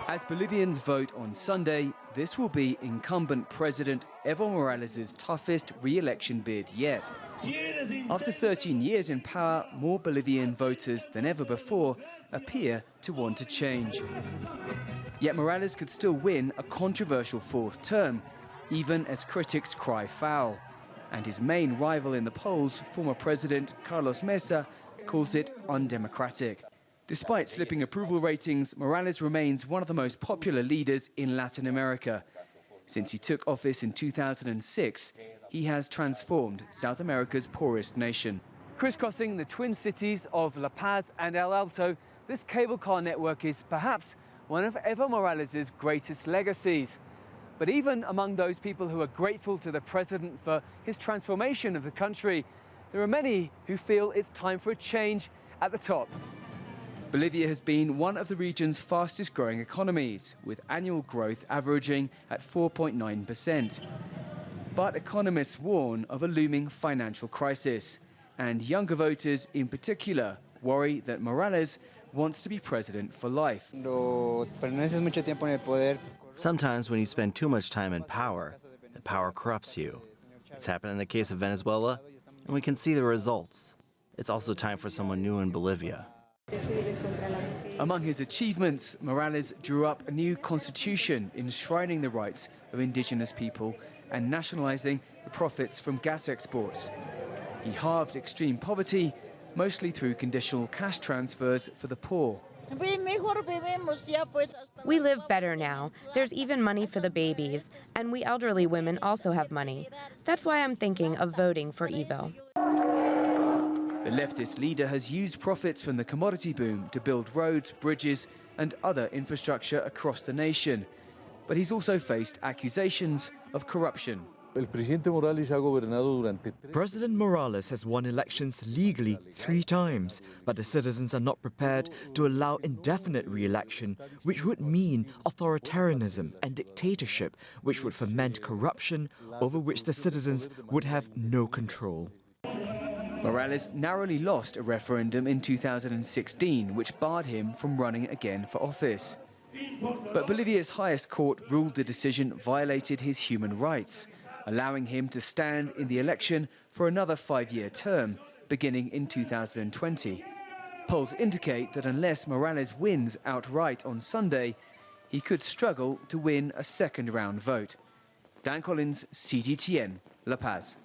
As Bolivians vote on Sunday, this will be incumbent President Evo Morales' toughest re-election bid yet. After 13 years in power, more Bolivian voters than ever before appear to want to change. Yet Morales could still win a controversial fourth term, even as critics cry foul. And his main rival in the polls, former President Carlos Mesa, calls it undemocratic. Despite slipping approval ratings, Morales remains one of the most popular leaders in Latin America. Since he took office in 2006, he has transformed South America's poorest nation. Crisscrossing the twin cities of La Paz and El Alto, this cable car network is perhaps one of Evo Morales' greatest legacies. But even among those people who are grateful to the president for his transformation of the country, there are many who feel it's time for a change at the top. Bolivia has been one of the region's fastest growing economies, with annual growth averaging at 4.9%. But economists warn of a looming financial crisis, and younger voters in particular worry that Morales wants to be president for life. Sometimes when you spend too much time in power, the power corrupts you. It's happened in the case of Venezuela, and we can see the results. It's also time for someone new in Bolivia. Among his achievements, Morales drew up a new constitution enshrining the rights of indigenous people and nationalizing the profits from gas exports. He halved extreme poverty, mostly through conditional cash transfers for the poor. We live better now. There's even money for the babies, and we elderly women also have money. That's why I'm thinking of voting for Evo. The leftist leader has used profits from the commodity boom to build roads, bridges and other infrastructure across the nation. But he's also faced accusations of corruption. President Morales has won elections legally 3 times, but the citizens are not prepared to allow indefinite re-election, which would mean authoritarianism and dictatorship, which would foment corruption over which the citizens would have no control. Morales narrowly lost a referendum in 2016, which barred him from running again for office. But Bolivia's highest court ruled the decision violated his human rights, allowing him to stand in the election for another 5-year term, beginning in 2020. Polls indicate that unless Morales wins outright on Sunday, he could struggle to win a second-round vote. Dan Collins, CGTN, La Paz.